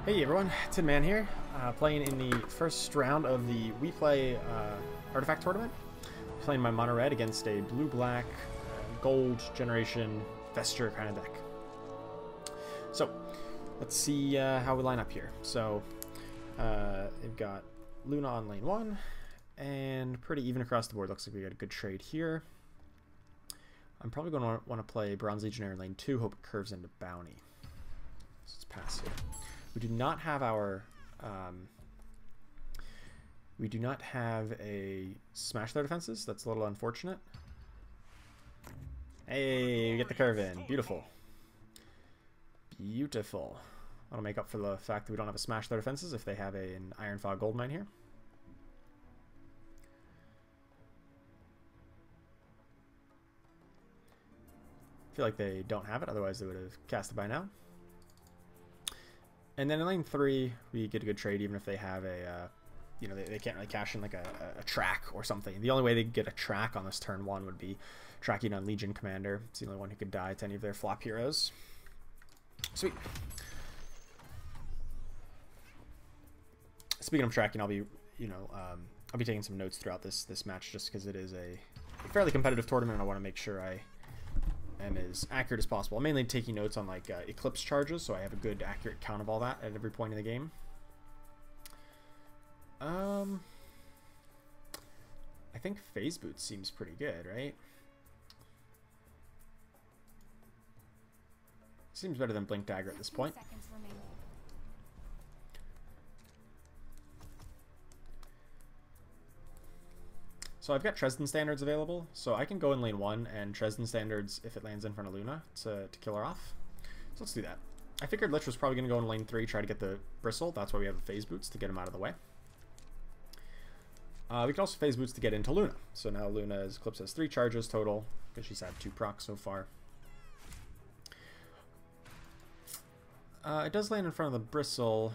Hey everyone, Tin Man here, playing in the first round of the WePlay Artifact Tournament. Playing my mono red against a blue-black, gold generation Vesture kind of deck. So, let's see how we line up here. So, they've got Luna on lane 1, and pretty even across the board. Looks like we got a good trade here. I'm probably going to want to play Bronze Legionnaire in lane 2, hope it curves into Bounty. So let's pass here. We do not have our, we do not have a smash their defenses. That's a little unfortunate. Hey, we get the curve in. Beautiful. Beautiful. That'll make up for the fact that we don't have a smash their defenses if they have an Iron Fog Gold Mine here. I feel like they don't have it, otherwise they would have cast it by now. And then in lane 3, we get a good trade even if they have a, you know, they can't really cash in like a track or something. The only way they could get a track on this turn 1 would be tracking on Legion Commander. It's the only one who could die to any of their flop heroes. Sweet. Speaking of tracking, I'll be, you know, I'll be taking some notes throughout this match just because it is a fairly competitive tournament and I want to make sure I am as accurate as possible. I'm mainly taking notes on like eclipse charges, so I have a good accurate count of all that at every point in the game. I think Phase Boots seems pretty good, right? Seems better than Blink Dagger at this point. So I've got Tresden Standards available, so I can go in lane 1 and Tresden Standards if it lands in front of Luna to kill her off. So let's do that. I figured Lich was probably going to go in lane 3, try to get the Bristle. That's why we have the Phase Boots, to get him out of the way. We can also Phase Boots to get into Luna. So now Luna's Eclipse has 3 charges total, because she's had 2 procs so far. It does land in front of the Bristle.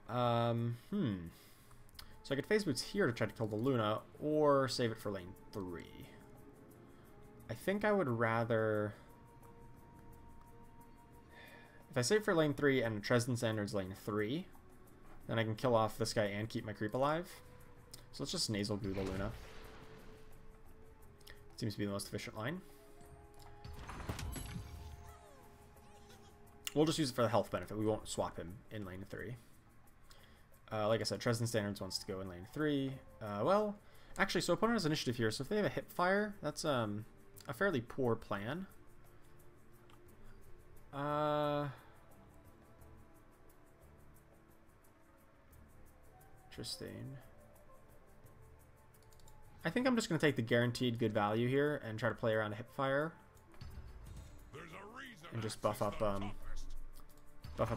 So I could Phase Boots here to try to kill the Luna, or save it for lane 3. I think I would rather... If I save for lane 3 and Tresden Standards lane 3, then I can kill off this guy and keep my creep alive. So let's just Nasal Goo the Luna. Seems to be the most efficient line. We'll just use it for the health benefit. We won't swap him in lane 3. Like I said, Tresden Standards wants to go in lane 3. Well, actually, so opponent has initiative here, so if they have a hip fire, that's a fairly poor plan. Interesting. I think I'm just going to take the guaranteed good value here and try to play around a hip fire. And just buff up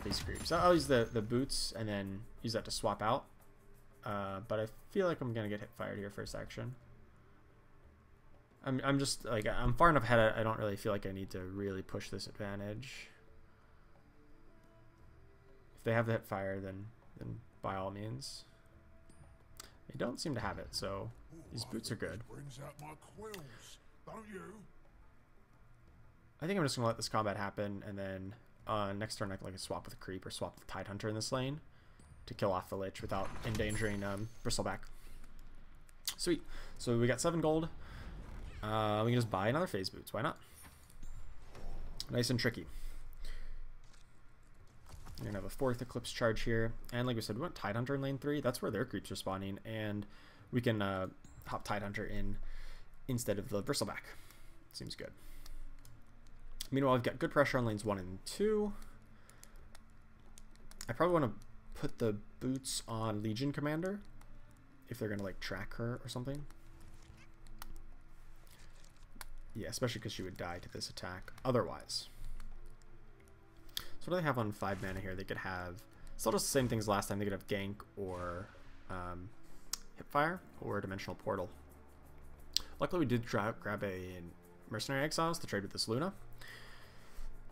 these creeps. I'll use the boots and then use that to swap out. But I feel like I'm gonna get hip fired here first action. I'm just like, I'm far enough ahead. I don't really feel like I need to really push this advantage. If they have the hip fire, then by all means. They don't seem to have it, so these boots are good. I think I'm just gonna let this combat happen, and then next turn I can like swap with a creep or swap with Tidehunter in this lane to kill off the Lich without endangering Bristleback. Sweet. So we got 7 gold. We can just buy another Phase Boots. Why not? Nice and tricky. We're gonna have a 4th Eclipse charge here, and like we said, we want Tidehunter in lane 3. That's where their creeps are spawning, and we can hop Tidehunter in instead of the Bristleback. Seems good. Meanwhile, I've got good pressure on lanes 1 and 2. I probably want to put the boots on Legion Commander if they're going to like track her or something. Yeah, especially because she would die to this attack otherwise. So what do they have on 5 mana here? They could have still just the same things last time. They could have Gank or Hipfire or Dimensional Portal. Luckily we did grab a Mercenary Exiles to trade with this Luna.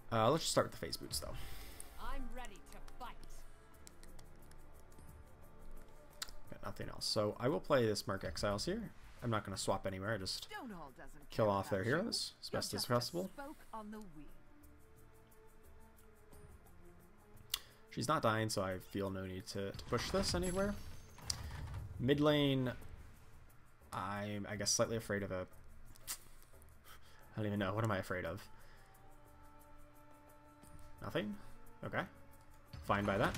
Let's just start with the Phase Boots, though. I'm ready to fight. Got nothing else. So I will play this Merc Exiles here. I'm not going to swap anywhere. I just kill off their heroes as best as possible. She's not dying, so I feel no need to push this anywhere. Mid lane, I'm, I guess, slightly afraid of a... I don't even know. What am I afraid of? Nothing? Okay. Fine by that.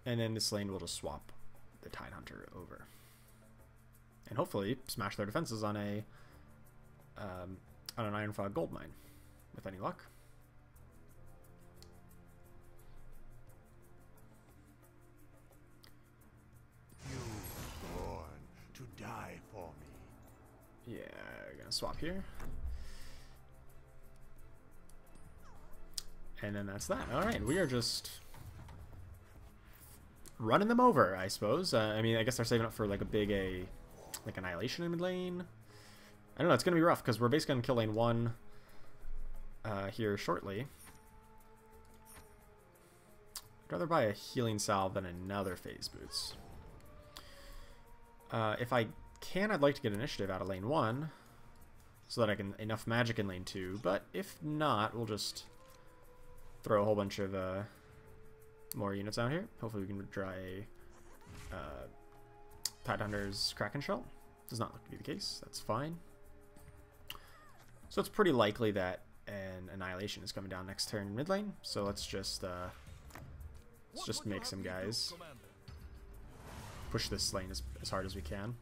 And then this lane will just swap the Tidehunter over. And hopefully smash their defenses on an Ironfog gold mine, with any luck. You born to die for me. Yeah, gonna swap here. And then that's that. Alright, we are just running them over, I suppose. I mean, I guess they're saving up for like a big like Annihilation in mid lane. I don't know, it's gonna be rough because we're basically gonna kill lane 1 here shortly. I'd rather buy a healing salve than another phase boots. If I can, I'd like to get initiative out of lane 1 so that I can enough magic in lane 2, but if not, we'll just throw a whole bunch of more units out here. Hopefully we can draw a Tidehunter's Kraken Shell. Does not look to be the case. That's fine. So it's pretty likely that an Annihilation is coming down next turn mid lane. So let's just make some guys push this lane as hard as we can.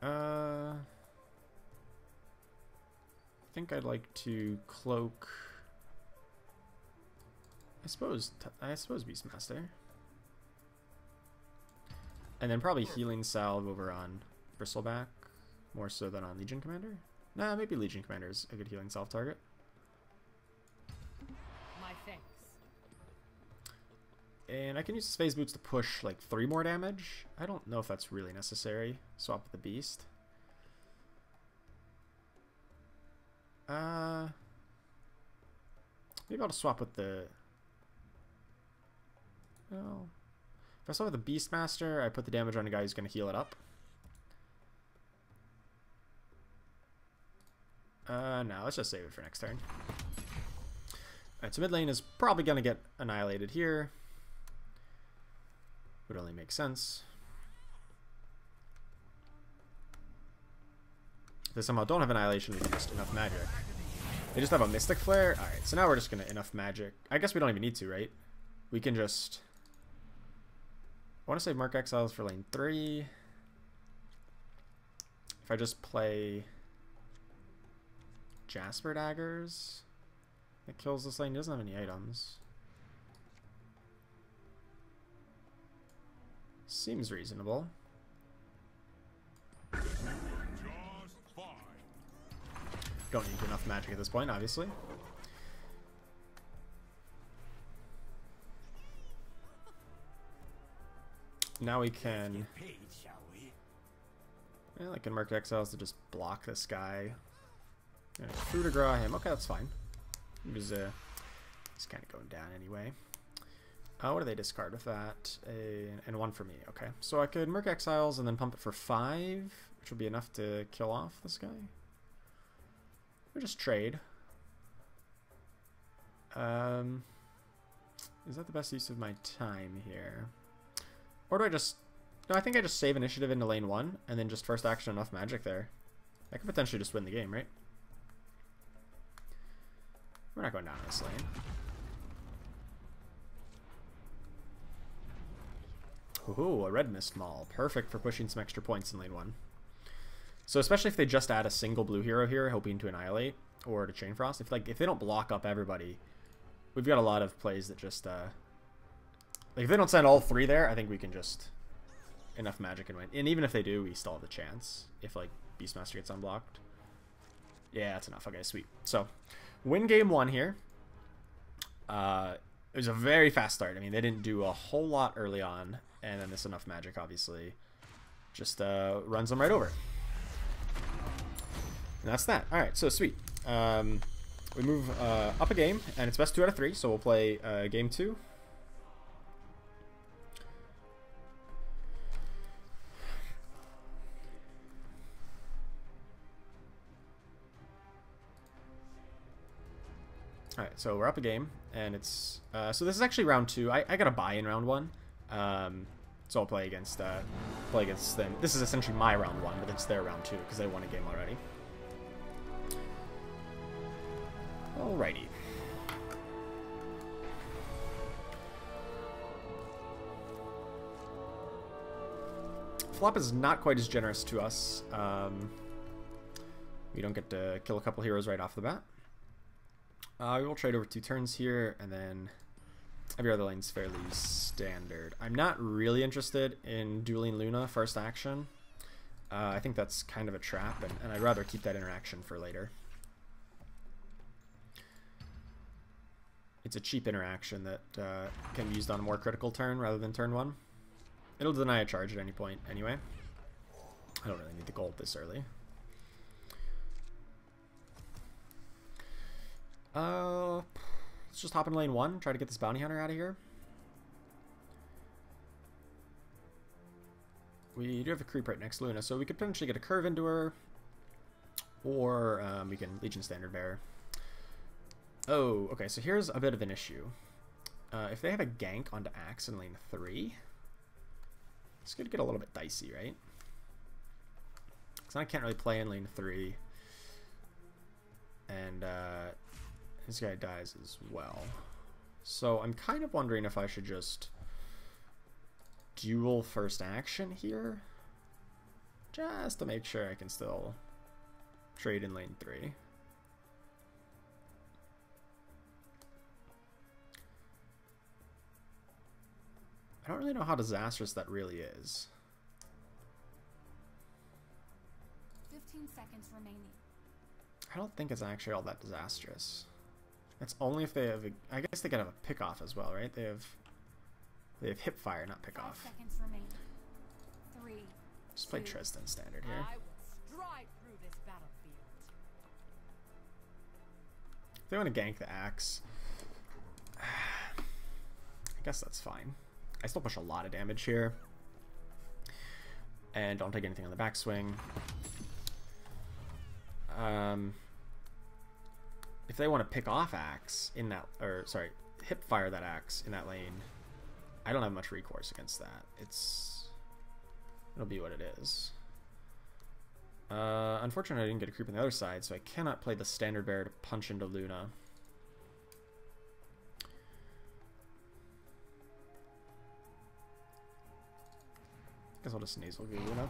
I think I'd like to cloak. I suppose Beastmaster, and then probably healing salve over on Bristleback, more so than on Legion Commander. Nah, maybe Legion Commander is a good healing salve target. My thanks. And I can use the Phase Boots to push like 3 more damage. I don't know if that's really necessary. Swap with the Beast. Maybe I'll just swap with the... Well, if I swap with the Beastmaster, I put the damage on a guy who's going to heal it up. No, let's just save it for next turn. Alright, so mid lane is probably going to get annihilated here. Would only make sense. If they somehow don't have annihilation, we can just enough magic. They just have a Mystic Flare? Alright, so now we're just going to enough magic. I guess we don't even need to, right? We can just... I want to save Mark Exiles for lane 3. If I just play Jasper Daggers, that kills this lane. He doesn't have any items. Seems reasonable. Don't need enough magic at this point, obviously. Now we can... Yeah, I can mark Exiles to just block this guy. Coup de grace him. Okay, that's fine. He was he's kind of going down anyway. What do they discard with that? And 1 for me. Okay, so I could Merc Exiles and then pump it for 5, which would be enough to kill off this guy. Or just trade. Is that the best use of my time here? Or do I just... No, I think I just save initiative into lane 1 and then just first action enough magic there. I could potentially just win the game, right? We're not going down this lane. Ooh, a red mist maul. Perfect for pushing some extra points in lane 1. So especially if they just add a single blue hero here, hoping to annihilate or to chain frost. If they don't block up everybody, we've got a lot of plays that just like if they don't send all 3 there, I think we can just enough magic and win. And even if they do, we still have the chance if like Beastmaster gets unblocked. Yeah, that's enough. Okay, sweet. So win game 1 here. It was a very fast start. I mean, they didn't do a whole lot early on, and then this enough magic obviously just runs them right over. And that's that. All right, so sweet. We move up a game, and it's best 2 out of 3. So we'll play game 2. Alright, so we're up a game, and it's... so this is actually round 2. I got a bye in round 1. So I'll play against them. This is essentially my round 1, but it's their round 2, because they won a game already. Alrighty. Flop is not quite as generous to us. We don't get to kill a couple heroes right off the bat. We will trade over 2 turns here, and then every other lane's fairly standard. I'm not really interested in dueling Luna first action. I think that's kind of a trap, and I'd rather keep that interaction for later. It's a cheap interaction that can be used on a more critical turn rather than turn 1. It'll deny a charge at any point anyway. I don't really need the gold this early. Let's just hop in lane 1, try to get this bounty hunter out of here. We do have a creep right next to Luna, so we could potentially get a curve into her, or we can Legion Standard Bearer. Oh, okay, so here's a bit of an issue. If they have a gank onto Axe in lane 3, it's going to get a little bit dicey, right? Because I can't really play in lane 3, and this guy dies as well. So I'm kind of wondering if I should just duel first action here, just to make sure I can still trade in lane 3. I don't really know how disastrous that really is. 15 seconds remaining. I don't think it's actually all that disastrous. That's only if they have I guess they could have a pick off as well, right? They have hip fire, not pick off. 5 seconds remaining. 3. Just play Tristan standard here. I will stride through this battlefield. If they want to gank the Axe, I guess that's fine. I still push a lot of damage here, and don't take anything on the backswing. If they want to pick off Axe in that, or sorry, hip fire that Axe in that lane, I don't have much recourse against that. It'll be what it is. Unfortunately, I didn't get a creep on the other side, so I cannot play the Standard Bearer to punch into Luna. Guess I'll just nasal goo Luna.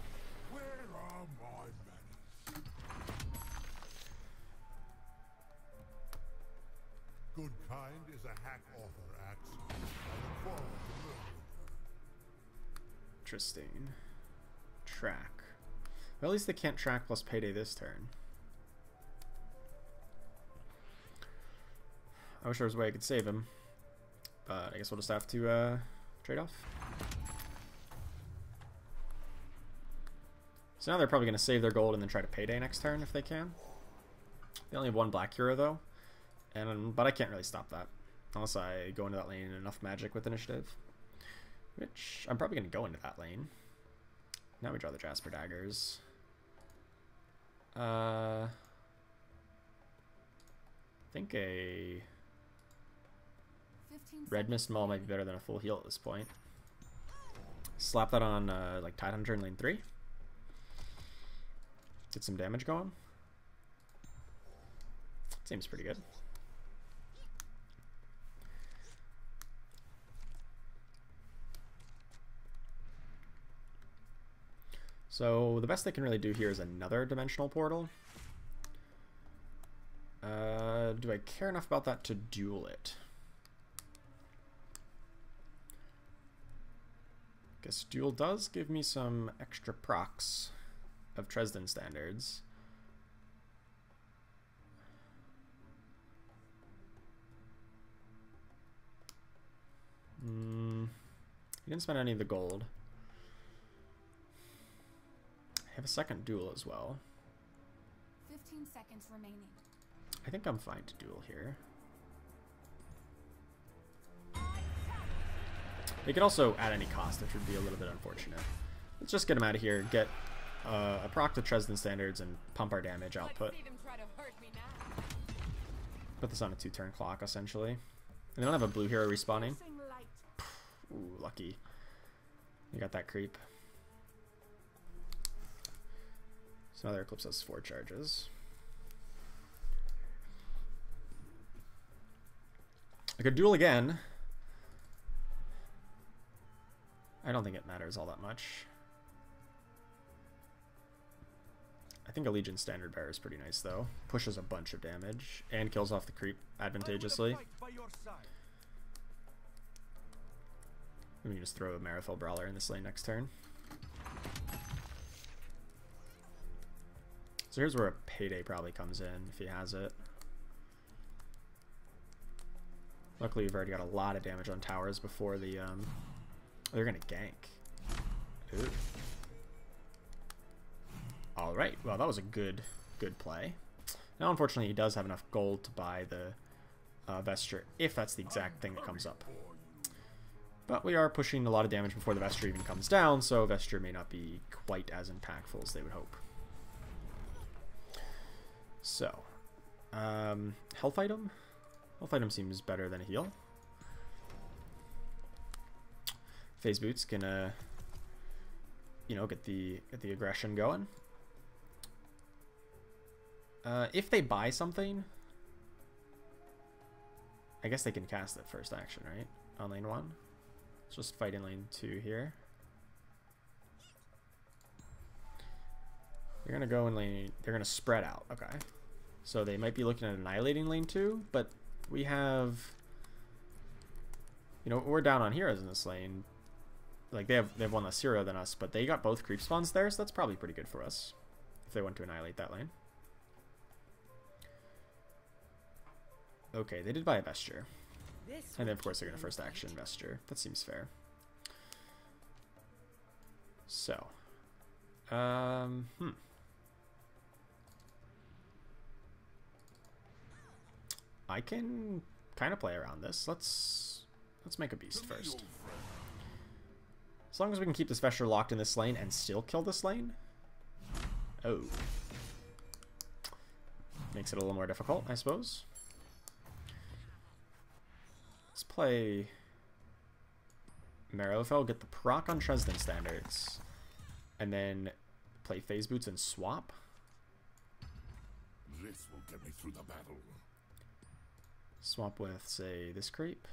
Where are my manners? Good kind is a hack author axe. I look forward to learning her. Interesting. Track. Well, at least they can't track plus payday this turn. I wish there was a way I could save him, but I guess we'll just have to trade off. So now they're probably going to save their gold and then try to payday next turn if they can. They only have 1 black hero though, but I can't really stop that unless I go into that lane in enough magic with initiative, which I'm probably going to go into that lane. Now we draw the Jasper daggers. I think a Red Mist Maul might be better than a full heal at this point. Slap that on like Tide Hunter in lane 3. Get some damage going. Seems pretty good. So the best they can really do here is another dimensional portal. Do I care enough about that to duel it? Guess duel does give me some extra procs of Tristan standards. He didn't spend any of the gold. I have a second duel as well. 15 seconds remaining. I think I'm fine to duel here. They could also add any cost, which would be a little bit unfortunate. Let's just get him out of here, get a proc to Tristan standards, and pump our damage output. Let's see them try to hurt me now. Put this on a 2-turn clock, essentially. They don't have a blue hero respawning. Ooh, lucky. You got that creep. So now their Eclipse has 4 charges. I could duel again. I don't think it matters all that much. I think a Legion Standard Bearer is pretty nice, though. Pushes a bunch of damage and kills off the creep advantageously. We can just throw a Marifel Brawler in this lane next turn. So here's where a Payday probably comes in, if he has it. Luckily, we've already got a lot of damage on towers before the... they're going to gank. Ooh. Alright, well that was a good play. Now unfortunately he does have enough gold to buy the Vesture, if that's the exact thing that comes up. But we are pushing a lot of damage before the Vesture even comes down, so Vesture may not be quite as impactful as they would hope. So, health item? Health item seems better than a heal. Phase Boot's gonna, you know, get the aggression going. If they buy something, I guess they can cast it first action, right? On lane 1. Let's just fight in lane 2 here. They're gonna go in lane... They're gonna spread out. Okay. So they might be looking at annihilating lane 2, but we have... You know, we're down on heroes in this lane. Like, they have one less hero than us, but they got both creep spawns there, so that's probably pretty good for us. If they want to annihilate that lane. Okay, they did buy a Vesture. And then, of course, they're going to first action Vesture. That seems fair. So. I can kind of play around this. Let's make a beast first. As long as we can keep this Vesture locked in this lane and still kill this lane. Oh. Makes it a little more difficult, I suppose. Let's play Marifel, get the proc on Dresden standards, and then play Phase Boots and swap. This will get me through the battle. Swap with, say, this creep.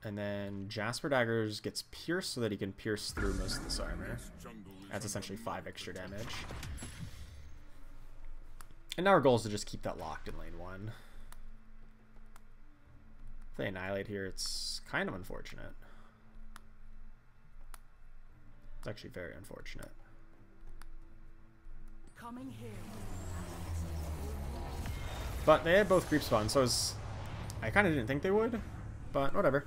And then Jasper Daggers gets pierced so that he can pierce through most of this armor. That's essentially 5 extra damage. And now our goal is to just keep that locked in lane 1. If they annihilate here, it's kind of unfortunate. It's actually very unfortunate. Coming here. But they had both creep spawns, so I kind of didn't think they would, but whatever.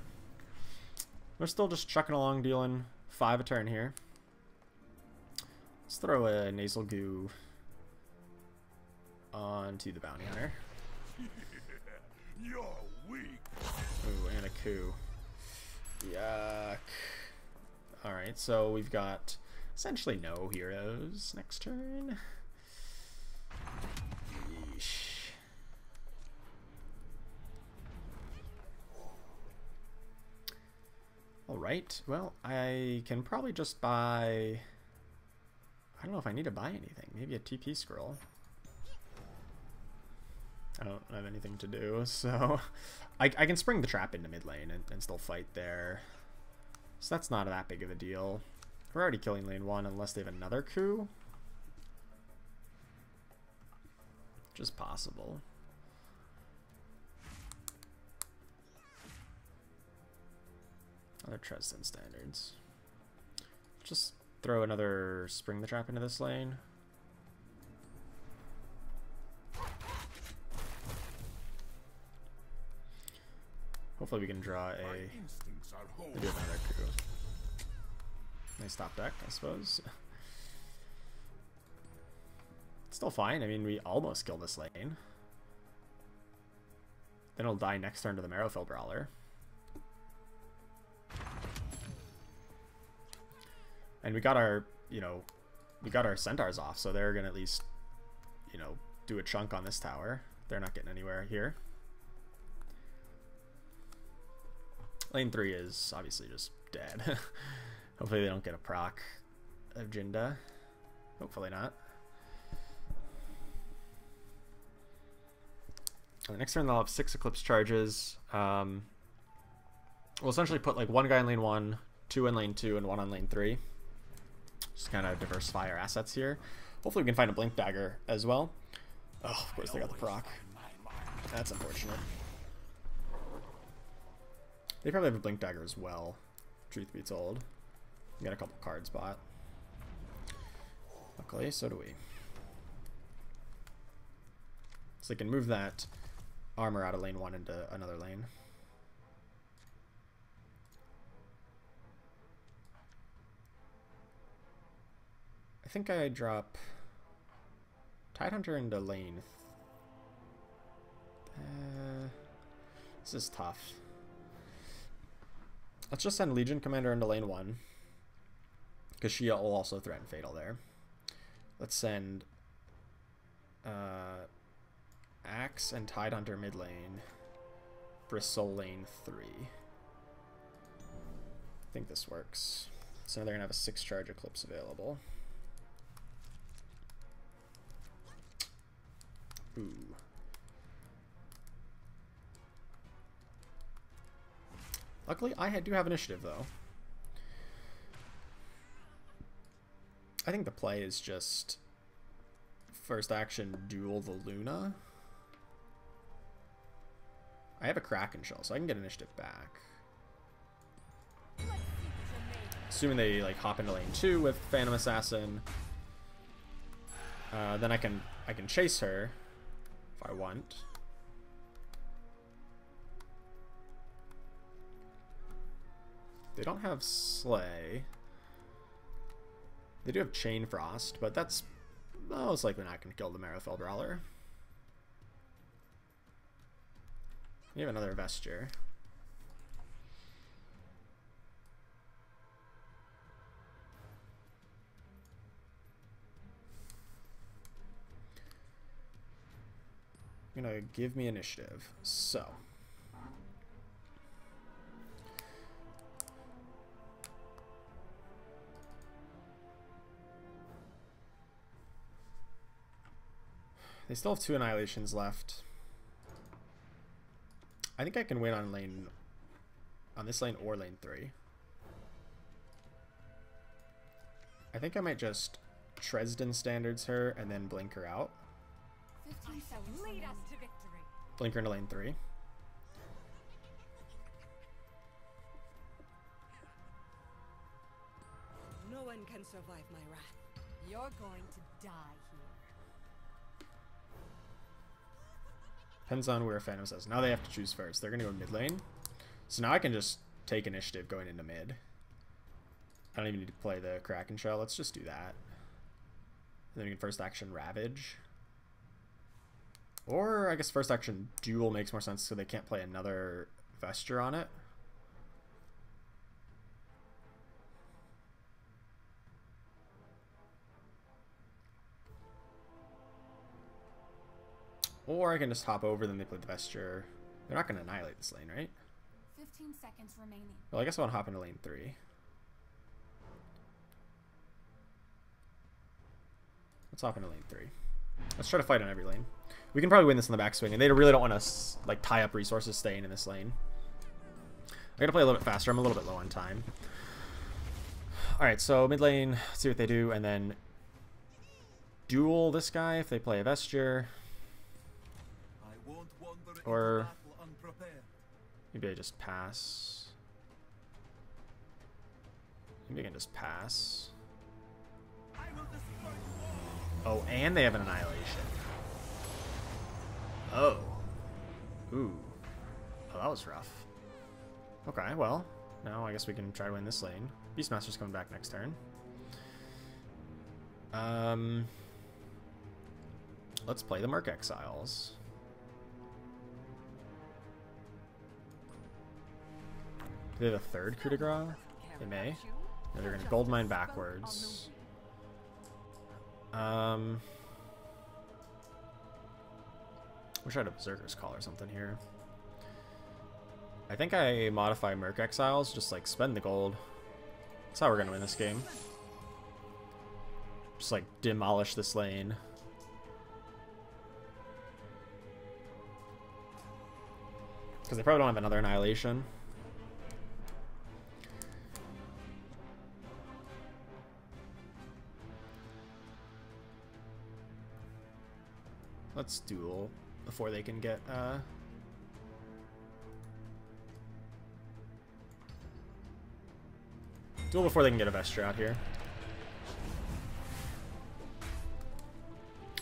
We're still just chucking along, dealing 5 a turn here. Let's throw a Nasal Goo onto the Bounty Hunter. You're weak. Ooh, and a coup. Yuck. Alright, so we've got essentially no heroes next turn. Yeesh. Alright, well, I can probably just buy... I don't know if I need to buy anything. Maybe a TP scroll. I don't have anything to do, so... I can spring the trap into mid lane and still fight there. So that's not that big of a deal. We're already killing lane 1 unless they have another coup. Which is possible. Other Dresden standards. Just throw another spring the trap into this lane. Hopefully we can draw maybe another coup. Nice top deck, I suppose. Still fine. I mean, we almost killed this lane. Then he'll die next turn to the Marifel Brawler. And we got our, you know, we got our centaurs off, so they're gonna at least, you know, do a chunk on this tower. They're not getting anywhere here. Lane 3 is obviously just dead. Hopefully they don't get a proc of Jinda. Hopefully not. The next turn they'll have 6 Eclipse charges. We'll essentially put like 1 guy in lane 1, 2 in lane 2, and 1 on lane 3. Just kind of diversify our assets here. Hopefully we can find a Blink Dagger as well. Oh, of course they got the proc. That's unfortunate. They probably have a Blink Dagger as well, truth be told. We got a couple cards bought. Luckily, so do we. So they can move that armor out of lane 1 into another lane. I think I drop Tidehunter into lane. This is tough. Let's just send Legion Commander into lane 1, because she will also threaten Fatal there. Let's send Axe and Tidehunter mid lane, Bristle lane 3. I think this works. So they're going to have a 6 charge Eclipse available. Ooh. Luckily, I do have initiative, though. I think the play is just first action duel the Luna. I have a Kraken Shell, so I can get initiative back. Assuming they like hop into lane 2 with Phantom Assassin, then I can chase her if I want. They don't have Slay. They do have Chain Frost, but that's most likely not going to kill the Marrowfell Brawler. You have another Vesture. You're going to give me initiative. So. They still have 2 Annihilations left. I think I can win on this lane or lane 3. I think I might just Tresden Standards her and then blink her out. 15 seconds. Lead us to victory. Blink her into lane 3. No one can survive my wrath. You're going to die here. Depends on where Phantom says. Now they have to choose first. They're going to go mid lane. So now I can just take initiative going into mid. I don't even need to play the Kraken Shell. Let's just do that. And then we can first action Ravage. Or I guess first action Duel makes more sense so they can't play another Vesture on it. Or I can just hop over, then they play the Vesture. They're not going to annihilate this lane, right? 15 seconds remaining. Well, I guess I want to hop into lane 3. Let's hop into lane 3. Let's try to fight on every lane. We can probably win this in the backswing, and they really don't want to like tie up resources staying in this lane. I gotta play a little bit faster. I'm a little bit low on time. Alright, so mid lane, let's see what they do, and then duel this guy if they play a Vesture. Or maybe I just pass. Maybe I can just pass. Oh, and they have an Annihilation. Oh. Ooh. Oh, that was rough. Okay, well, now I guess we can try to win this lane. Beastmaster's coming back next turn. Let's play the Merc Exiles. Do they have a third coup de grace? They may. No, they're going to goldmine backwards. Wish I had a Berserker's Call or something here. I think I modify Merc Exiles, just like spend the gold. That's how we're gonna win this game. Just like demolish this lane. Because they probably don't have another Annihilation. Let's duel before they can get duel before they can get a Vesture out here.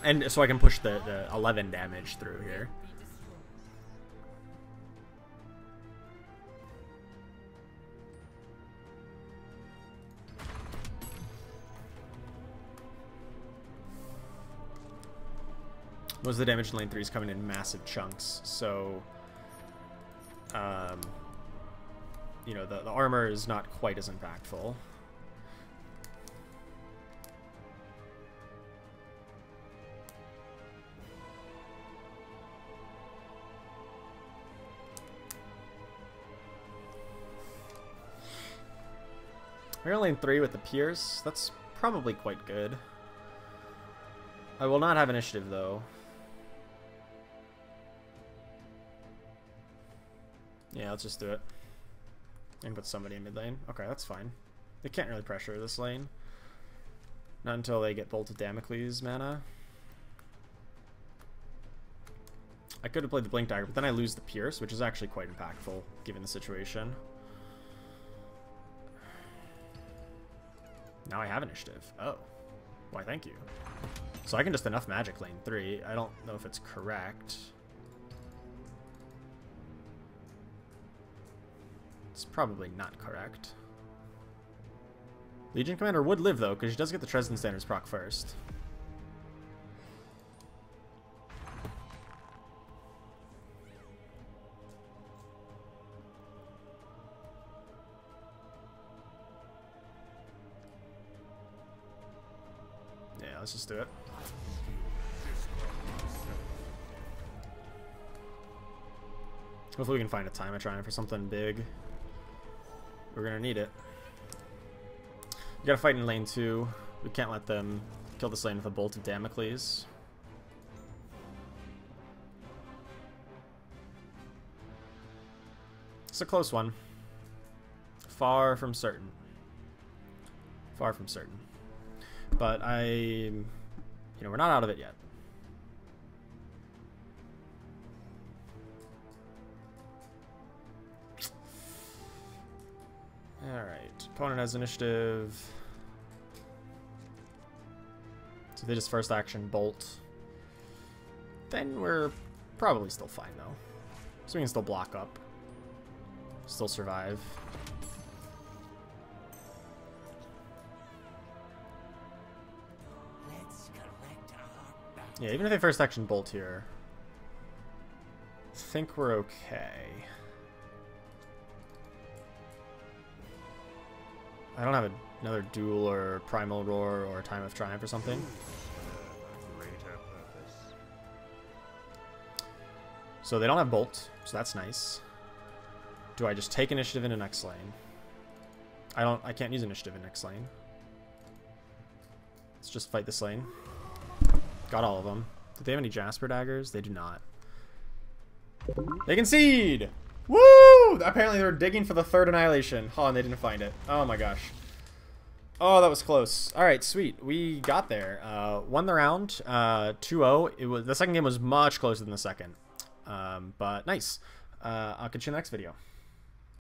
And so I can push the 11 damage through here. Most of the damage in lane 3 is coming in massive chunks, so you know, the armor is not quite as impactful. We're in lane 3 with the Pierce. That's probably quite good. I will not have initiative though. Yeah, let's just do it. And put somebody in mid lane. Okay, that's fine. They can't really pressure this lane. Not until they get Bolt of Damocles mana. I could have played the Blink Dagger, but then I lose the Pierce, which is actually quite impactful given the situation. Now I have initiative. Oh. Why, thank you. So I can just enough magic lane 3. I don't know if it's correct. It's probably not correct. Legion Commander would live though, because she does get the Dresden Standards proc first. Yeah, let's just do it. Hopefully we can find a time of trying for something big. We're gonna need it. We gotta fight in lane 2. We can't let them kill this lane with a Bolt of Damocles. It's a close one. Far from certain. Far from certain. But you know, we're not out of it yet. Alright, opponent has initiative. So they just first action Bolt. Then we're probably still fine though. So we can still block up. Still survive. Yeah, even if they first action Bolt here, I think we're okay. I don't have another duel or primal roar or time of triumph or something. So they don't have bolt, so that's nice. Do I just take initiative into next lane? I can't use initiative in next lane. Let's just fight this lane. Got all of them. Do they have any Jasper daggers? They do not. They concede! Woo! Apparently they were digging for the third Annihilation. Oh, and they didn't find it. Oh my gosh. Oh, that was close. Alright, sweet. We got there. Won the round. 2-0. The second game was much closer than the second. But nice. I'll catch you in the next video.